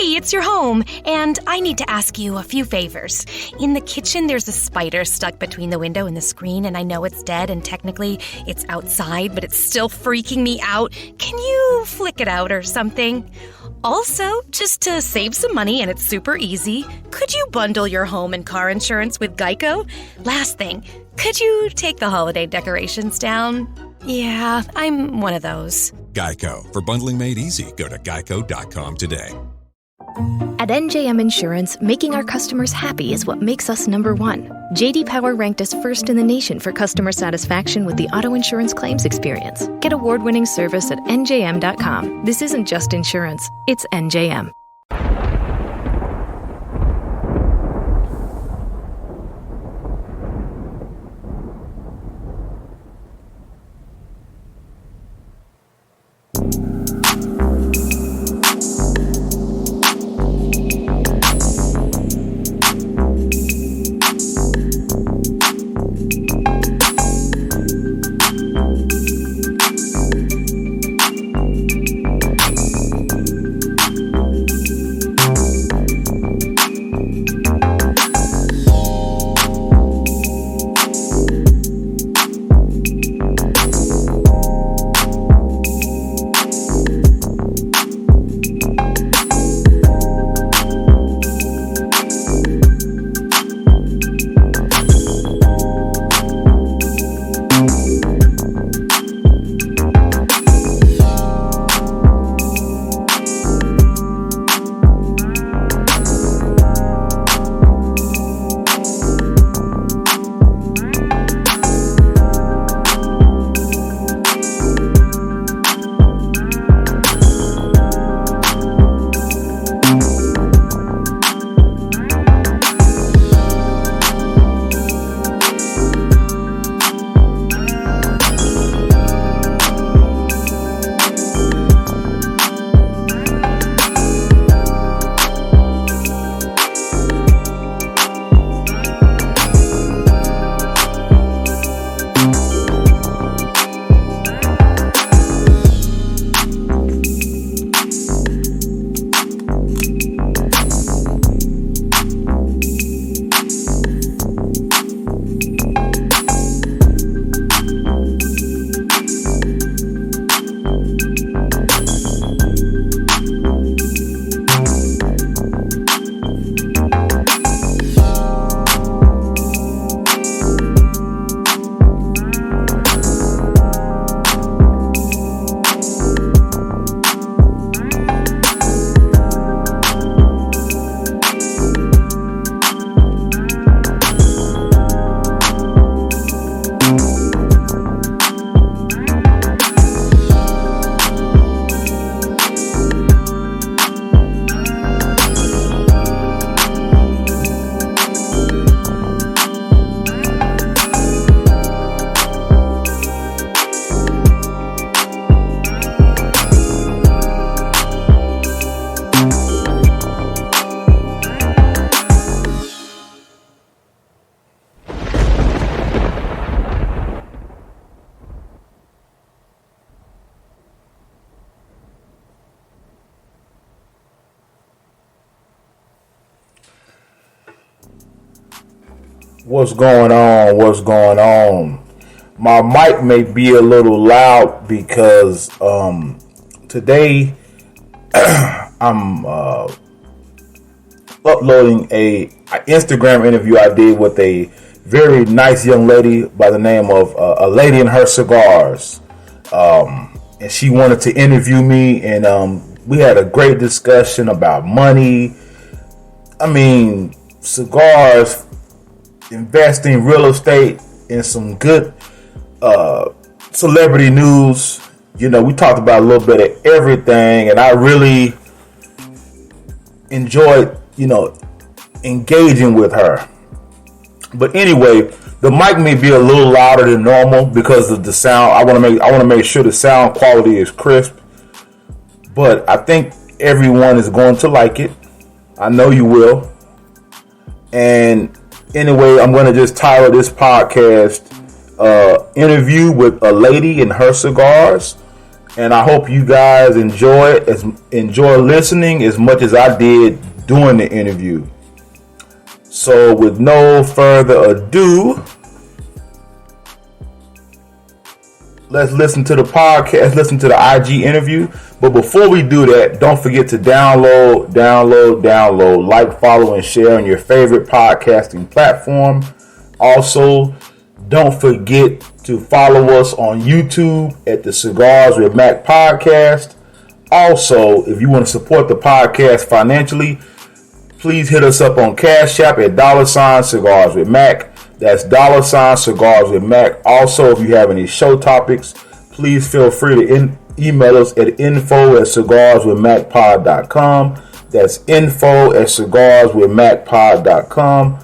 Hey, it's your home, and I need to ask you a few favors. In the kitchen, there's a spider stuck between the window and the screen, and I know it's dead, and technically it's outside, but it's still freaking me out. Can you flick it out or something? Also, just to save some money, and it's super easy, could you bundle your home and car insurance with Geico? Last thing, could you take the holiday decorations down? Yeah, I'm one of those. Geico. For bundling made easy, go to geico.com today. At NJM Insurance, making our customers happy is what makes us number one. J.D. Power ranked us first in the nation for customer satisfaction with the auto insurance claims experience. Get award-winning service at njm.com. This isn't just insurance, it's NJM. What's going on? What's going on? My mic may be a little loud because today I'm uploading a Instagram interview I did with a very nice young lady by the name of A Lady and Her Cigars. And she wanted to interview me, and we had a great discussion about money. I mean, cigars, investing, real estate, and some good celebrity news. You know, we talked about a little bit of everything, and I really enjoyed, engaging with her. But anyway, the mic may be a little louder than normal because of the sound. I want to make sure the sound quality is crisp. But I think everyone is going to like it. I know you will. And anyway, I'm going to just title this podcast interview with A Lady and Her Cigars. and I hope you guys enjoy listening as much as I did during the interview. So with no further ado, let's listen to the podcast. Let's listen to the IG interview. But before we do that, don't forget to download, like, follow, and share on your favorite podcasting platform. Also, don't forget to follow us on YouTube at the Cigars with Mac podcast. Also, if you want to support the podcast financially, please hit us up on Cash App at $Cigars with Mac. That's $Cigars with Mac. Also, if you have any show topics, please feel free to email us at info@cigarswithmacpod.com. That's info@cigarswithmacpod.com.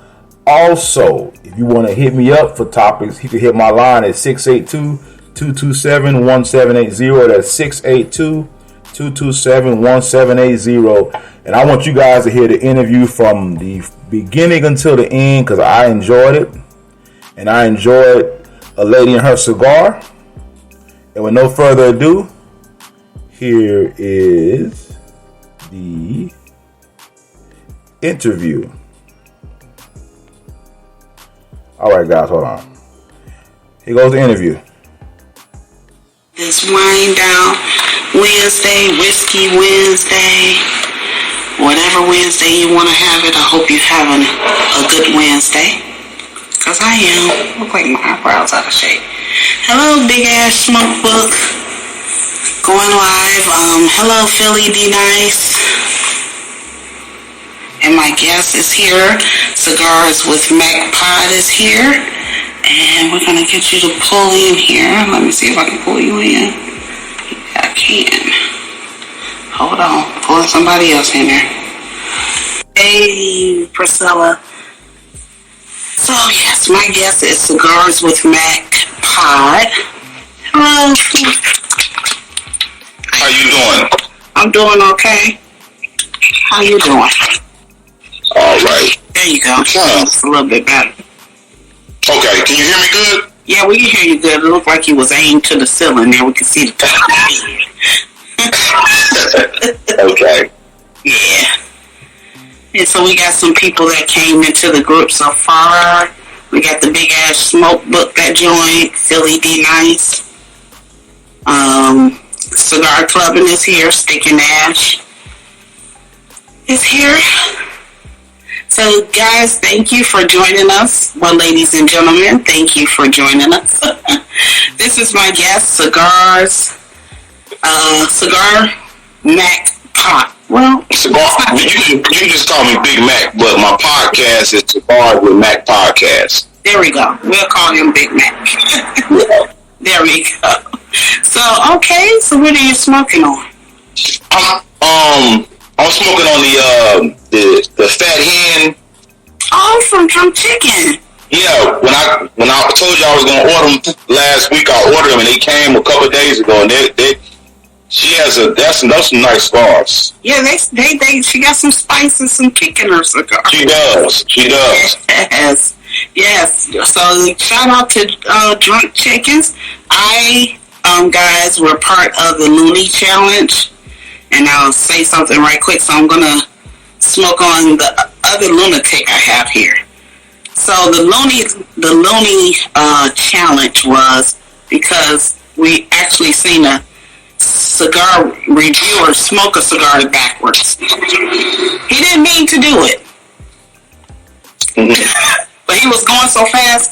Also, if you want to hit me up for topics, you can hit my line at 682-227-1780. That's 682-227-1780. And I want you guys to hear the interview from the beginning until the end because I enjoyed it. And I enjoyed A Lady and Her Cigar. And with no further ado, here is the interview. Alright guys, hold on. Here goes the interview. It's Wind Down Wednesday, Whiskey Wednesday, whatever Wednesday you want to have it. I hope you're having a good Wednesday. Because I am. Look like my eyebrows out of shape. Hello, Big Ass Smoke Book. Going live. Hello, Philly D Nice. And my guest is here. Cigars with Mac Pod is here. And we're going to get you to pull in here. Let me see if I can pull you in. I can. Hold on. Pulling somebody else in there. Hey, Priscilla. So, yes, my guest is Cigars with Mac Pod. Hello. How you doing? I'm doing okay. How you doing? All right. There you go. It's a little bit better. Okay, can you hear me good? Yeah, we can hear you good. It looked like you was aimed to the ceiling there. We can see the top of the Okay. Yeah. And so we got some people that came into the group so far. We got the Big Ass Smoke Book that joined. Philly D Nice. Cigar Clubbing is here. Stick and Ash is here. So, guys, thank you for joining us. Well, ladies and gentlemen, thank you for joining us. This is my guest, Cigar Mac Pod. Well, Cigar. You just call me Big Mac, but my podcast is Cigars with Mac Podcast. There we go. We'll call him Big Mac. There we go. So, okay. So, what are you smoking on? I'm smoking on the Fat Hen. Oh, from Drum Chicken. Yeah, when I told you I was gonna order them last week, I ordered them and they came a couple of days ago, and that's some nice cigars. Yeah, she got some spice and some kick in her cigar. She does. Yes. So shout out to Drunk Chickens. Guys, we're part of the Looney Challenge, and I'll say something right quick. So I'm gonna smoke on the other lunatic I have here. So the Looney challenge was because we actually seen a cigar reviewer smoke a cigar backwards. He didn't mean to do it, but he was going so fast,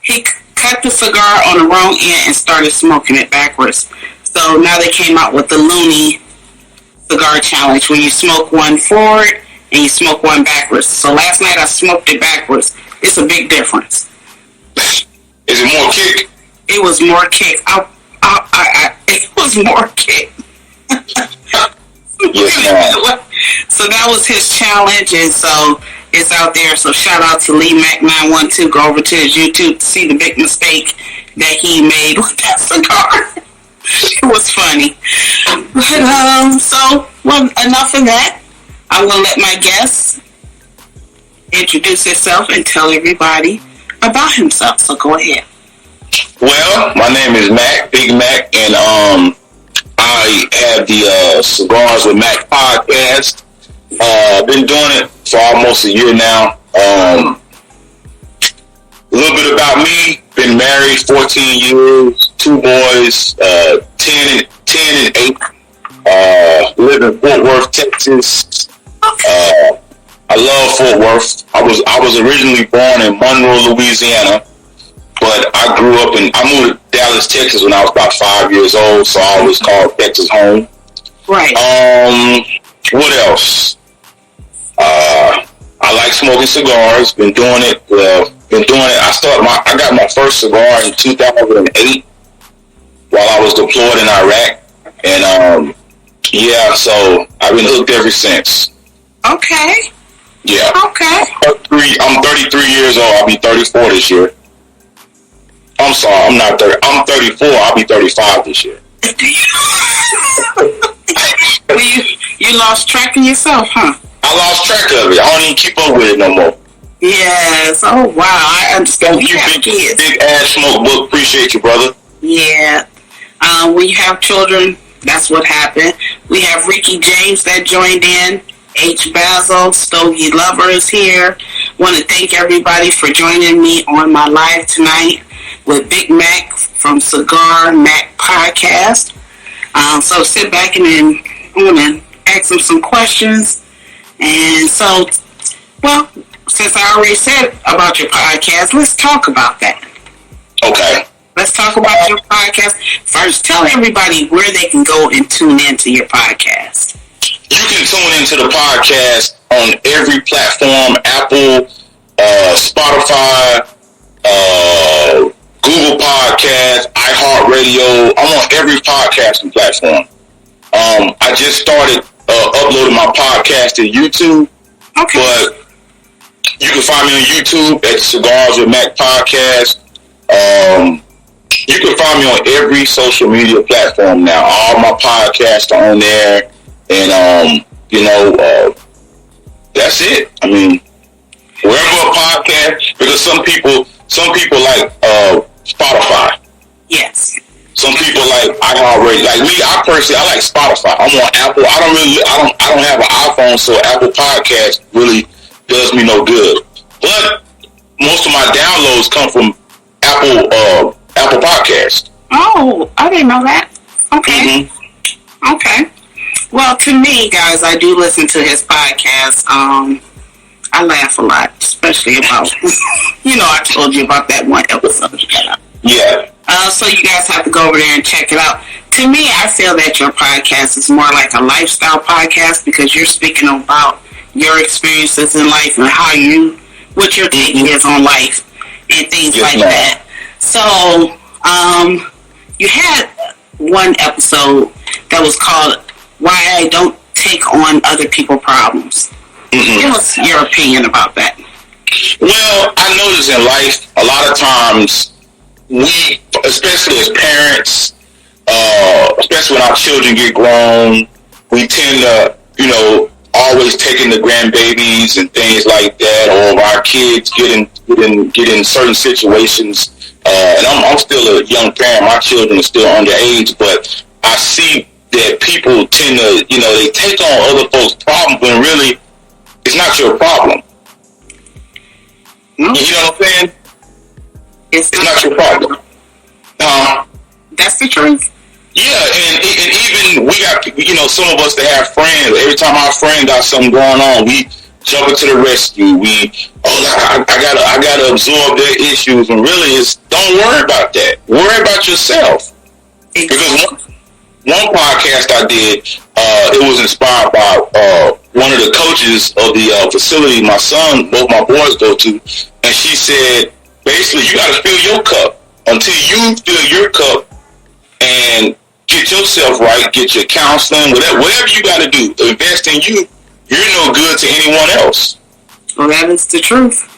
he cut the cigar on the wrong end and started smoking it backwards. So now they came out with the Looney cigar challenge, where you smoke one forward and you smoke one backwards. So last night I smoked it backwards. It's a big difference. Is it more kick? It was more kick. It was more kick. So that was his challenge, and so it's out there. So shout out to Lee Mac 912. Go over to his YouTube to see the big mistake that he made with that cigar. It was funny. But, enough of that. I'm going to let my guest introduce himself and tell everybody about himself. So go ahead. Well, my name is Mac, Big Mac, and I have the Cigars with Mac podcast. Been doing it for almost a year now. A little bit about me. Been married 14 years, 2 boys, 10 and 8. Live in Fort Worth, Texas. I love Fort Worth. I was originally born in Monroe, Louisiana, but I moved to Dallas, Texas when I was about 5 years old, so I always called Texas home. Right. What else? I like smoking cigars. Been doing it. I got my first cigar in 2008 while I was deployed in Iraq, and so I've been hooked ever since. Okay. Yeah. Okay. I'm 33 years old. I'll be 34 this year. I'm sorry, I'm not 30. I'm 34. I'll be 35 this year. You lost track of yourself, huh? I lost track of it. I don't even keep up with it no more. Yes. Oh, wow. I understand. You have kids. Big ass smoke book. Appreciate you, brother. Yeah. When you have children, that's what happened. We have Ricky James that joined in. H. Basil, Stogie Lover is here. Want to thank everybody for joining me on my live tonight with Big Mac from Cigar Mac Podcast. So sit back and then I'm going to ask him some questions. And so, well, since I already said about your podcast, let's talk about that. Okay. Let's talk about your podcast. First, tell everybody where they can go and tune into your podcast. You can tune into the podcast on every platform: Apple, Spotify, Google Podcasts, iHeartRadio. I'm on every podcasting platform. I just started uploading my podcast to YouTube. Okay. But you can find me on YouTube at Cigars with Mac Podcast. You can find me on every social media platform now. All my podcasts are on there. And, that's it. I mean, wherever a podcast, because some people like Spotify. Yes. Some people like iHeartRadio. Like me, I like Spotify. I'm on Apple. I don't have an iPhone, so Apple Podcast really does me no good. But most of my downloads come from Apple Podcast. Oh, I didn't know that. Okay. Mm-hmm. Okay. Well, to me, guys, I do listen to his podcast. I laugh a lot, especially about, I told you about that one episode you got out. Yeah. So you guys have to go over there and check it out. To me, I feel that your podcast is more like a lifestyle podcast because you're speaking about your experiences in life and what your take is on life and things like that. So, you had one episode that was called Why I Don't Take on Other People's Problems. Mm-hmm. Give us your opinion about that. Well, I notice in life, a lot of times, we, especially as parents, especially when our children get grown, we tend to, always taking the grandbabies and things like that, or our kids get in certain situations. And I'm still a young parent. My children are still underage, but I see that people tend to, they take on other folks' problems when really it's not your problem. No. You know what I'm saying? It's not your problem. That's the truth. Yeah, and even we got, some of us that have friends. Every time our friend got something going on, we jump into the rescue. I gotta absorb their issues, and really, don't worry about that. Worry about yourself. Exactly. Because one podcast I did, it was inspired by one of the coaches of the facility both my boys go to, and she said, basically, you got to fill your cup. Until you fill your cup and get yourself right, get your counseling, whatever you got to do, invest in you, you're no good to anyone else. Well, that is the truth.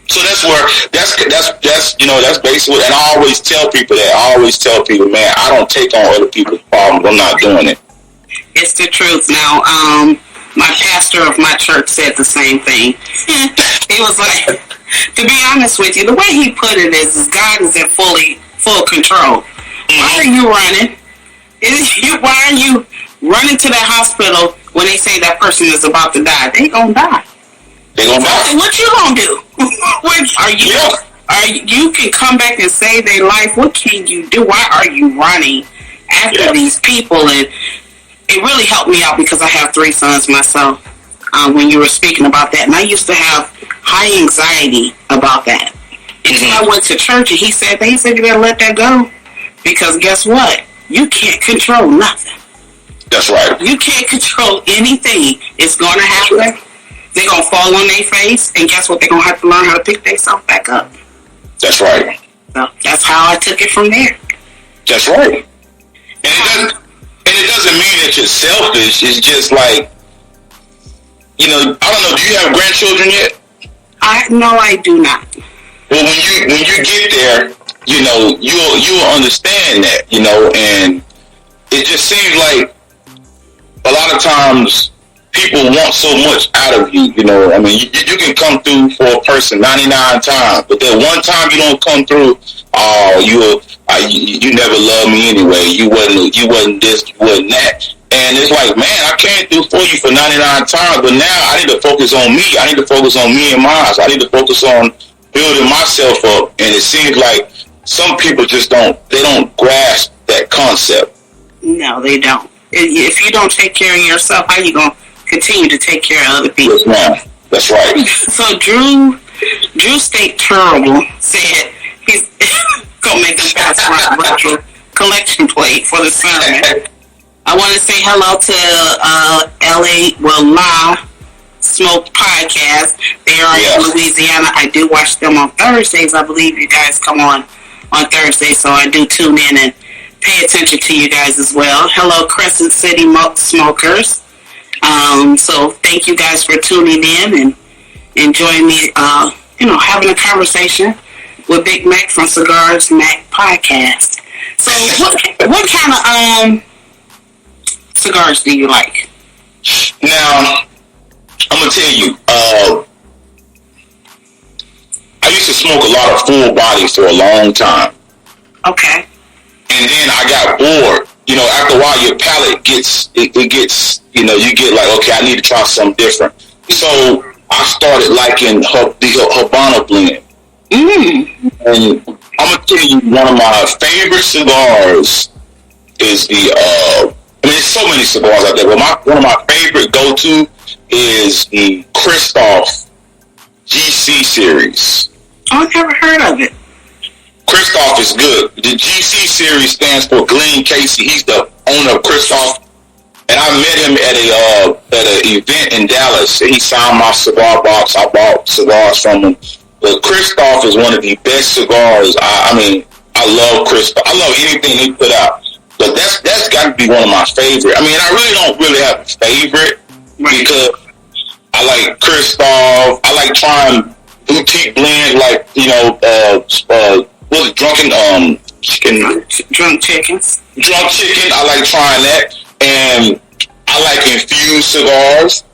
So that's basically, and I always tell people that. I always tell people, man, I don't take on other people's problems. I'm not doing it. It's the truth. Now, my pastor of my church said the same thing. He was like, to be honest with you, the way he put it is God is in full control. Why are you running? Why are you running to that hospital when they say that person is about to die? They gonna die. They gonna die. What you gonna do? You can come back and save their life. What can you do? Why are you running after these people? And it really helped me out because I have 3 sons myself. When you were speaking about that, and I used to have high anxiety about that. Until I went to church, and he said you gotta let that go, because guess what? You can't control nothing. That's right. You can't control anything. It's gonna happen. They're gonna fall on their face, and guess what? They're gonna have to learn how to pick themselves back up. That's right. So that's how I took it from there. That's right. And it doesn't mean that you're selfish. It's just like, I don't know. Do you have grandchildren yet? No, I do not. Well, when you get there, you'll understand that, and it just seems like a lot of times people want so much out of you. I mean, you can come through for a person 99 times, but that one time you don't come through, you never loved me anyway. You wasn't this, you wasn't that. And it's like, man, I came through for you for 99 times, but now I need to focus on me. I need to focus on me and mine. I need to focus on building myself up. And it seems like some people just don't grasp that concept. No, they don't. If you don't take care of yourself, how you going to continue to take care of other people? Yes, ma'am. That's right. So Drew State Terrible said he's going to make a pass around retro collection plate for the sermon. I want to say hello to La Smoke Podcast. They are in Louisiana. I do watch them on Thursdays. I believe you guys come on Thursdays, so I do tune in and pay attention to you guys as well. Hello, Crescent City Smokers. So thank you guys for tuning in and enjoying me, having a conversation with Big Mac from Cigars Mac Podcast. So what kind of cigars do you like? Now, I'm gonna tell you, I used to smoke a lot of full body for a long time. Okay. And then I got bored. After a while, your palate gets, you get like, okay, I need to try something different. So I started liking the Habano blend. And I'm gonna tell you, one of my favorite cigars is the there's so many cigars out there, but one of my favorite go-to is the Christoph GC series. I've never heard of it. Christoph is good. The GC series stands for Glenn Casey. He's the owner of Christoph, and I met him at an event in Dallas. He signed my cigar box. I bought cigars from him. But Christoph is one of the best cigars. I love Christoph. I love anything he put out. But that's got to be one of my favorite. I mean, I really don't have a favorite because I like Christoph. I like trying boutique blends, like drunk chickens. Drunk chicken. I like trying that, and I like infused cigars.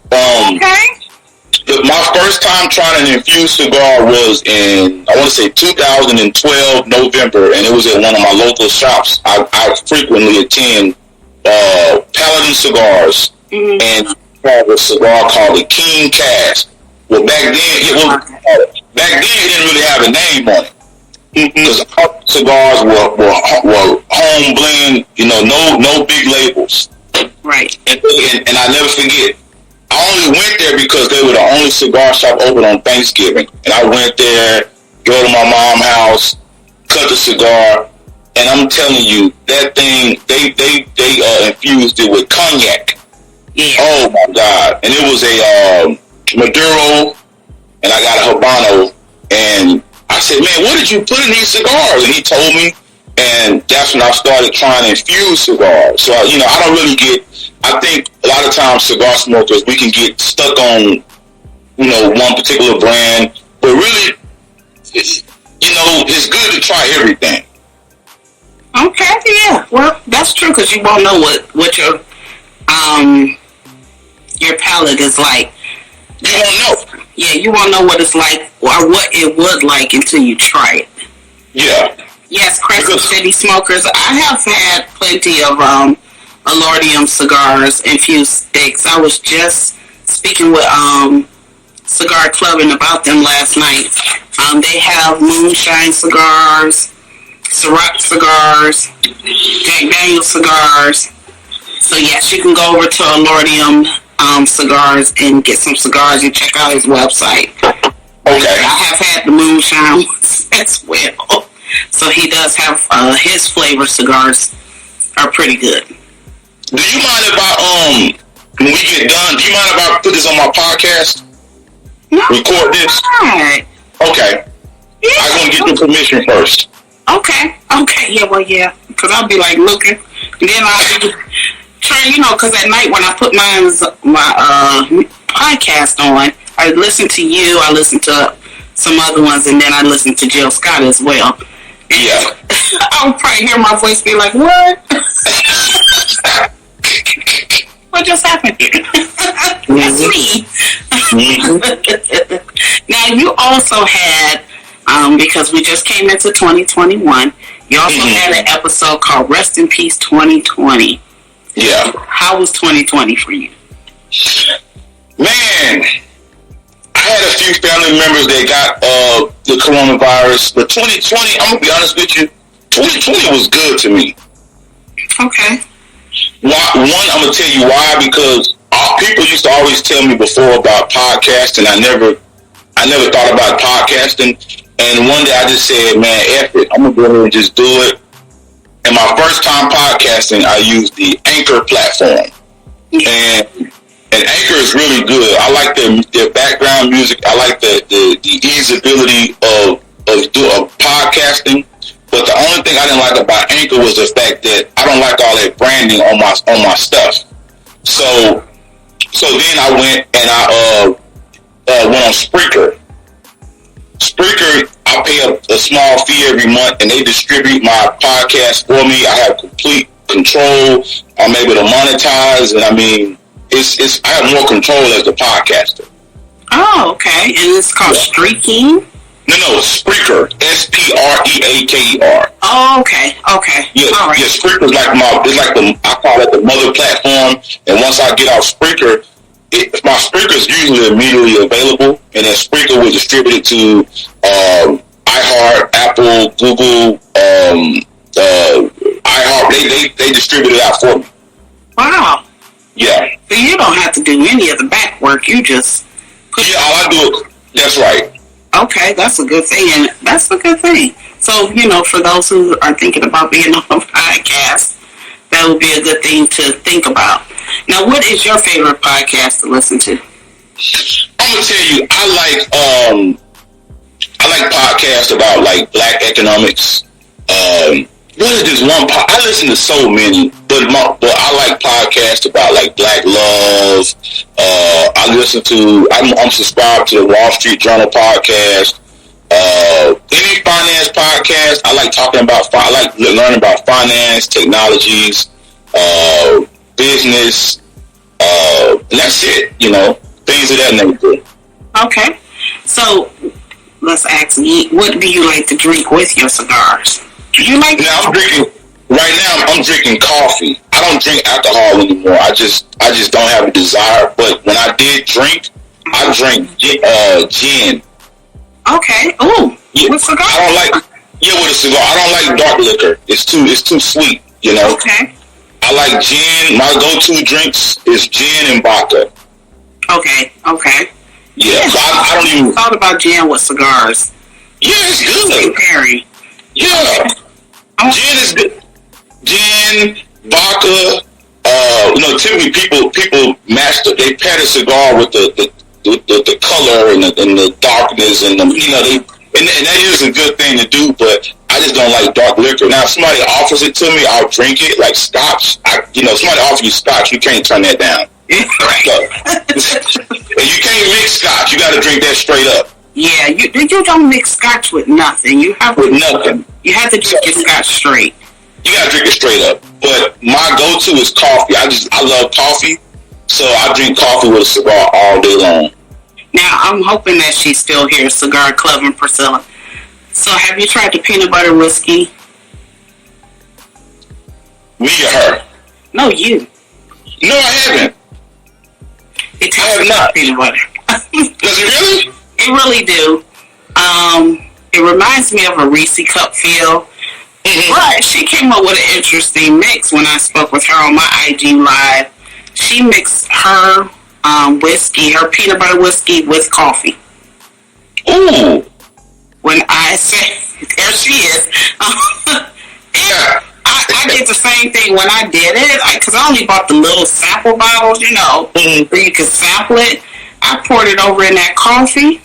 My first time trying an infused cigar was in, I want to say 2012 November, and it was at one of my local shops. I frequently attend Paladin Cigars, and have a cigar called the King Cask. Well, back then it didn't really have a name on it, because our cigars were home blend, no big labels. Right. And I never forget, I only went there because they were the only cigar shop open on Thanksgiving. And I went there, go to my mom's house, cut the cigar, and I'm telling you, that thing, they infused it with cognac. Yeah. Oh my God. And it was a Maduro, and I got a Habano, and I said, man, what did you put in these cigars? And he told me, and that's when I started trying to infuse cigars. So, I don't really I think a lot of times cigar smokers, we can get stuck on, one particular brand, but really, it's good to try everything. Okay, yeah. Well, that's true, because you won't know what your palate is like. You won't know. Yeah, you won't know what it's like or what it would like until you try it. Yeah. Yes, Crescent City Smokers. I have had plenty of Alardium cigars, infused sticks. I was just speaking with Cigar Clubbing about them last night. They have moonshine cigars, Ciroc cigars, Jack Daniel's cigars. So yes, you can go over to Alardium Cigars and get some cigars and check out his website. Okay. I have had the moonshine ones as well. So he does have his flavor cigars are pretty good. Do you mind if when we get done, do you mind if I put this on my podcast? No. Record this? Right. Okay. Yeah. I'm going to get your permission first. Okay. Yeah. Because I'll be like looking. And then I'll be trying, because at night when I put my podcast on, I listen to you, I listen to some other ones, and then I listen to Jill Scott as well. And yeah. I'll probably hear my voice be like, what? What just happened here? That's me. Now, you also had, because we just came into 2021, you also had an episode called Rest in Peace 2020. Yeah. How was 2020 for you? Man, I had a few family members that got the coronavirus, but 2020, I'm going to be honest with you, 2020 was good to me. Okay. One, I'm going to tell you why, because people used to always tell me before about podcasting. I never thought about podcasting. And one day I just said, man, F it. I'm going to go ahead and just do it. And my first time podcasting, I used the Anchor platform. And Anchor is really good. I like their background music. I like the easeability of podcasting. But the only thing I didn't like about Anchor was the fact that I don't like all that branding on my stuff. So then I went and I went on Spreaker. Spreaker, I pay a small fee every month, and they distribute my podcast for me. I have complete control. I'm able to monetize, and I mean, it's I have more control as the podcaster. Oh, okay. And it's called Streaking? No, Spreaker. Spreaker. Oh, okay. Yeah, all right. Yeah, Spreaker is I call it the mother platform. And once I get off Spreaker, my Spreaker is usually immediately available, and then Spreaker will distribute it to iHeart, Apple, Google, iHeart. They distribute it out for me. Wow. Yeah. So you don't have to do any of the back work. You just all I do. That's right. Okay, that's a good thing, and that's a good thing. So, for those who are thinking about being on a podcast, that would be a good thing to think about. Now, what is your favorite podcast to listen to? I'm gonna tell you, I like podcasts about like Black economics. What is this one? I listen to so many, but I like podcasts about like Black love. I'm subscribed to the Wall Street Journal podcast. Any finance podcast, I like talking about. I like learning about finance, technologies, business, and that's it. Things of that nature. Okay, so let's ask you, what do you like to drink with your cigars? I'm drinking coffee. I don't drink alcohol anymore. I just don't have a desire. But when I did drink, I drank gin. Okay. Oh, yeah. With cigar? I don't like. Yeah, with a cigar. I don't like dark liquor. It's too sweet. Okay. I like gin. My go-to drinks is gin and vodka. Okay. Yeah. So I don't even thought about gin with cigars. Yeah, it's good. Perry. Yeah. Gin is good. Gin, vodka. Typically people they pair the cigar with the color and the darkness and and that is a good thing to do. But I just don't like dark liquor. Now, if somebody offers it to me, I'll drink it like scotch. Somebody offers you scotch, you can't turn that down. Right. And you can't mix scotch. You got to drink that straight up. Yeah, you don't mix scotch with nothing. You have nothing. You have to drink your scotch straight. You gotta drink it straight up. But my go-to is coffee. I love coffee, so I drink coffee with a cigar all day long. Now, I'm hoping that she's still here, Cigar Club and Priscilla. So have you tried the peanut butter whiskey? Me or her? No, you. No, I haven't. It tastes like peanut butter. Does it really? It really do. It reminds me of a Reese cup feel. But she came up with an interesting mix when I spoke with her on my IG Live. She mixed her whiskey, her peanut butter whiskey, with coffee. Ooh. When I say, there she is. I did the same thing when I did it, because I only bought the little sample bottles, where you could sample it. I poured it over in that coffee.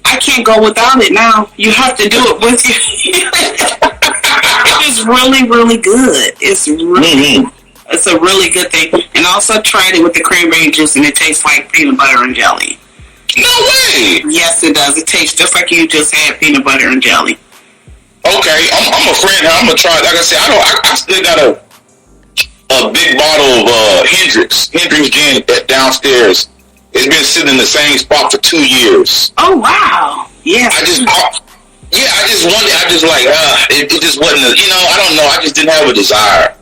I can't go without it now. You have to do it with you. It's really, really good. It's a really good thing. And I also tried it with the cranberry juice, and it tastes like peanut butter and jelly. No way! Yes, it does. It tastes just like you just had peanut butter and jelly. Okay, I'm a friend. I'm gonna try it. Like I said, I still got a big bottle of Hendrix gin downstairs. It's been sitting in the same spot for 2 years. Oh wow! Yeah. I just wanted. It just wasn't. I don't know. I just didn't have a desire.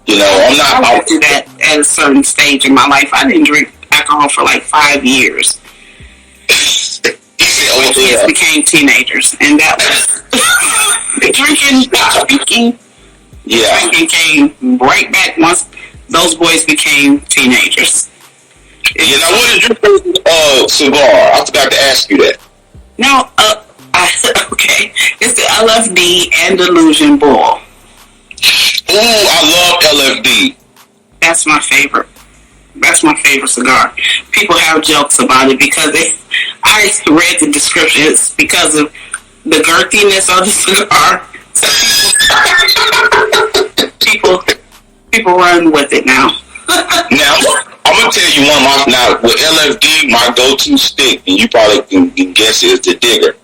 I'm not. I went through that at a certain stage in my life. I didn't drink alcohol for like 5 years. My kids became teenagers, and that was drinking. Yeah, drinking came right back once those boys became teenagers. Now what is your favorite cigar? I forgot to ask you that. Now, okay, it's the LFD Andalusian Bull. Ooh, I love LFD. That's my favorite. That's my favorite cigar. People have jokes about it because I read the descriptions because of the girthiness of the cigar. So people run with it now. Now, I'm gonna tell you one. With LFD, my go-to stick, and you probably can guess it, is the Digger.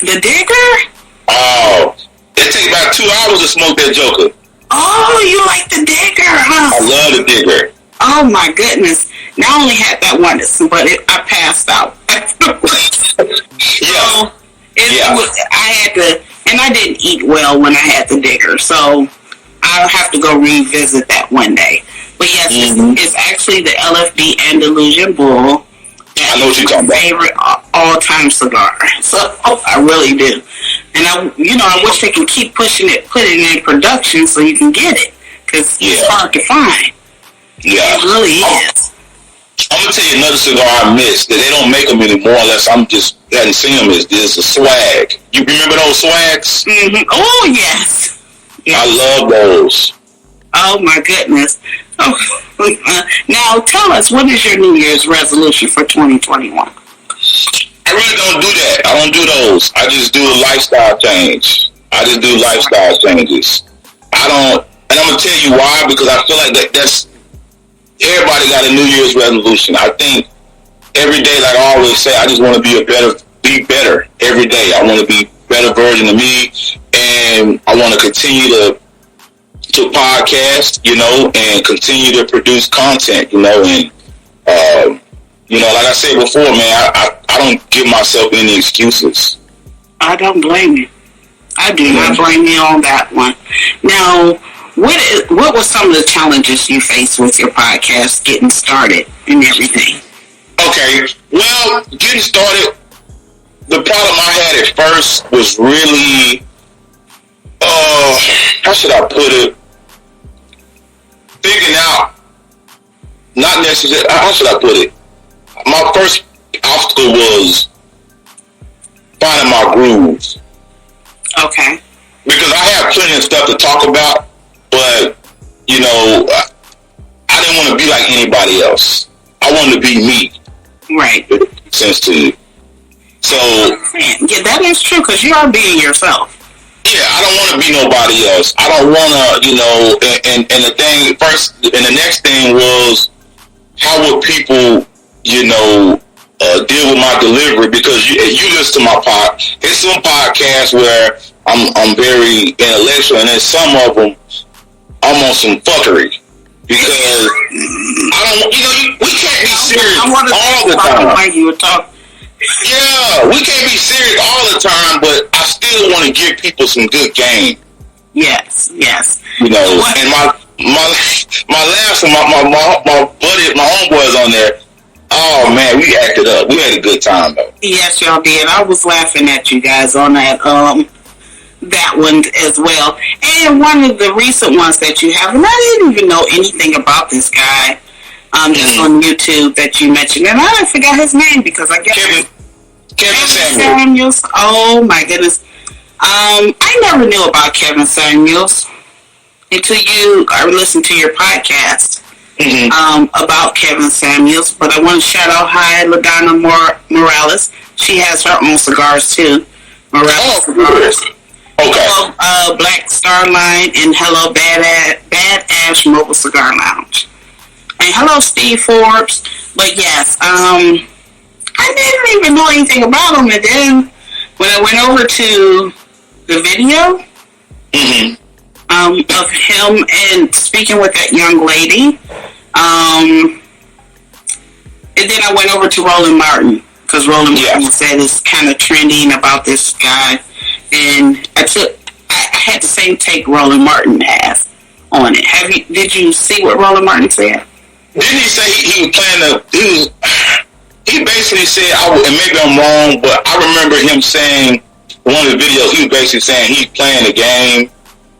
The Digger? Oh, it takes about 2 hours to smoke that joker. Oh, you like the Digger, huh? I love the Digger. Oh my goodness! Now I only had that one, but I passed out. Yeah. I had to, and I didn't eat well when I had the Digger, so I'll have to go revisit that one day. But yes, it's actually the LFD Andalusian Bull. I know what you're talking about. Favorite all-time cigar. So I really do. And I wish they could keep pushing it, putting it in production so you can get it, because it's hard to find. Yeah, it really is. I'm gonna tell you another cigar I missed that they don't make them anymore unless I'm just hadn't seen them. Is a swag? You remember those swags? Mm-hmm. Oh yes. I love those. Oh my goodness. Oh, now tell us, what is your New Year's resolution for 2021? I really don't do that. I don't do those. I just do a lifestyle change. I just do lifestyle changes. I don't, and I'm gonna tell you why, because I feel like that's everybody got a New Year's resolution. I think every day, like I always say, I just want to be better every day. I want to be a better version of me, and I want to continue to podcast, and continue to produce content, and like I said before, man, I don't give myself any excuses. I don't blame you. I do not blame you on that one. Now, what were some of the challenges you faced with your podcast getting started and everything? Okay, well, getting started, the problem I had at first was really, how should I put it? Figuring out, not necessarily, how should I put it? My first obstacle was finding my groove. Okay. Because I have plenty of stuff to talk about, but, I didn't want to be like anybody else. I wanted to be me. Right. If it makes sense to you. So. Yeah, that is true, because you are being yourself. Yeah, I don't want to be nobody else. I don't want to, and the thing first, and the next thing was, how would people, deal with my delivery? Because you listen to my it's some podcasts where I'm very intellectual, and then some of them I'm on some fuckery. Because I don't, we can't be serious all the time. Like you were talking. Yeah, we can't be serious all the time, but I still want to give people some good game. Yes, yes. You know, and my last one, my buddy, my homeboys on there. Oh man, we acted up. We had a good time though. Yes, y'all did. I was laughing at you guys on that that one as well. And one of the recent ones that you have, and I didn't even know anything about this guy. Just on YouTube that you mentioned, and I forgot his name because I guess Kevin Samuels. Oh my goodness. I never knew about Kevin Samuels until I listened to your podcast about Kevin Samuels. But I want to shout out LaDonna Morales. She has her own cigars too. Morales Cigars. Okay. Hello, Black Star Line, and hello, Bad Ash Mobile Cigar Lounge. And hello, Steve Forbes. But yes, I didn't even know anything about him. And then when I went over to the video of him and speaking with that young lady, and then I went over to Roland Martin because Roland Martin said it's kind of trending about this guy, and I had the same take Roland Martin has on it. Did you see what Roland Martin said? Didn't he say he was playing he basically said, and maybe I'm wrong, but I remember him saying one of the videos, he was basically saying he's playing a game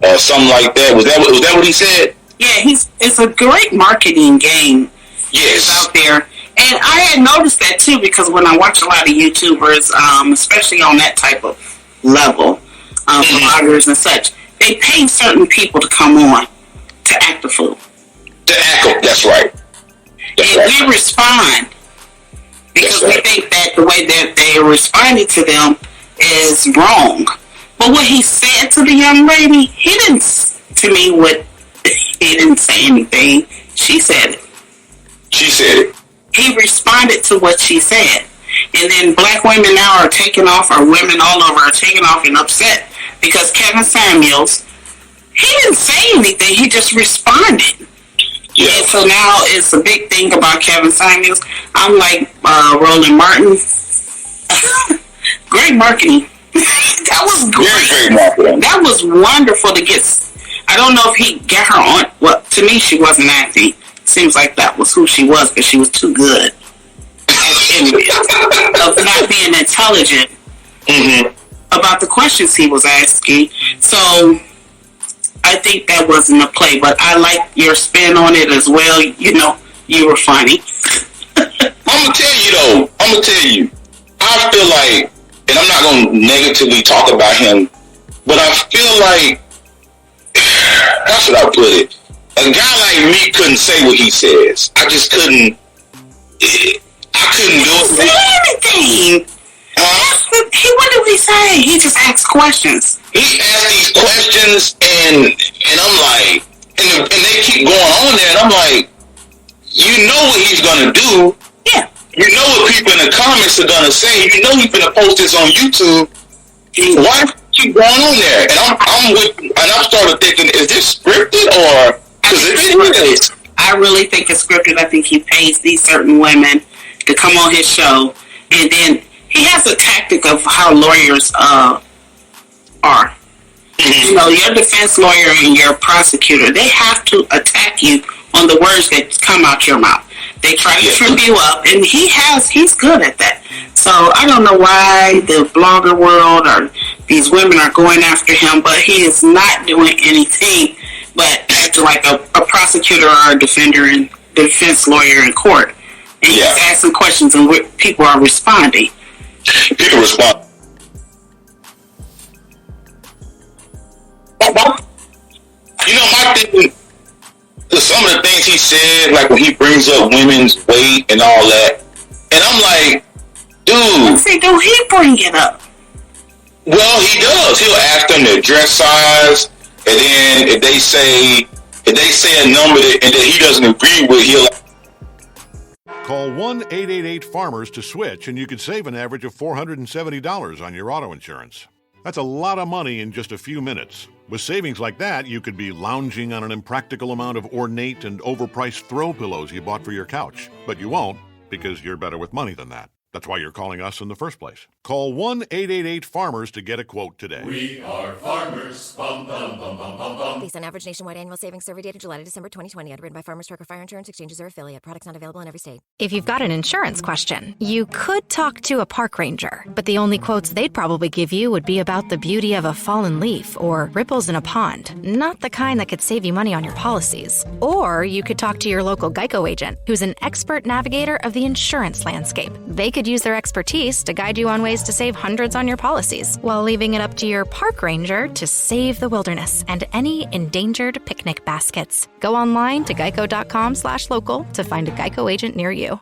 or something like that. Was that what he said? Yeah, it's a great marketing game. Yes. Out there. And I had noticed that too because when I watch a lot of YouTubers, especially on that type of level, bloggers and such, they pay certain people to come on to act the fool. To act, that's right. We respond because we think that the way that they are responding to them is wrong. But what he said to the young lady, he didn't say anything. She said it. She said it. He responded to what she said. And then black women now are taking off, or women all over are taking off and upset because Kevin Samuels, he didn't say anything. He just responded. Yeah. And so now it's a big thing about Kevin Samuels. I'm like Roland Martin. Great marketing. That was great. That was wonderful to get. I don't know if he got her on. Well, to me, she wasn't acting. Seems like that was who she was because she was too good of not being intelligent about the questions he was asking. So I think that wasn't a play, but I like your spin on it as well. You know, you were funny. I'm gonna tell you, I feel like, and I'm not gonna negatively talk about him, but I feel like, how should I put it? A guy like me couldn't say what he says. I just couldn't. I couldn't do it. Say anything. What did he say? He just asked questions. He asked these questions, and I'm like, and they keep going on there, and I'm like, you know what he's gonna do. Yeah. You know what people in the comments are gonna say. You know he's gonna post this on YouTube. Why keep going on there? And I'm started thinking, is this scripted or? I really think it's scripted. I think he pays these certain women to come on his show, and then he has a tactic of how lawyers are. You know, your defense lawyer and your prosecutor, they have to attack you on the words that come out your mouth. They try to trip you up, and he's good at that. So I don't know why the blogger world or these women are going after him, but he is not doing anything but acting like a prosecutor or a defender and defense lawyer in court. And he's asking questions and people are responding. People respond. You know, my thing, some of the things he said, like when he brings up women's weight and all that, and I'm like, dude. I say, don't he bring it up? Well, he does. He'll ask them their dress size, and then if they say a number and that he doesn't agree with, he'll call 1-888-FARMERS to switch, and you could save an average of $470 on your auto insurance. That's a lot of money in just a few minutes. With savings like that, you could be lounging on an impractical amount of ornate and overpriced throw pillows you bought for your couch. But you won't, because you're better with money than that. That's why you're calling us in the first place. Call 1-888-FARMERS to get a quote today. We are farmers. Bum, bum, bum, bum, bum, bum. Based on average nationwide annual savings survey dated July to December 2020, underwritten by Farmers Trucker Fire Insurance Exchanges or affiliate. Products not available in every state. If you've got an insurance question, you could talk to a park ranger, but the only quotes they'd probably give you would be about the beauty of a fallen leaf or ripples in a pond, not the kind that could save you money on your policies. Or you could talk to your local Geico agent, who's an expert navigator of the insurance landscape. They could use their expertise to guide you on ways to save hundreds on your policies, while leaving it up to your park ranger to save the wilderness and any endangered picnic baskets. Go online to geico.com/local to find a Geico agent near you.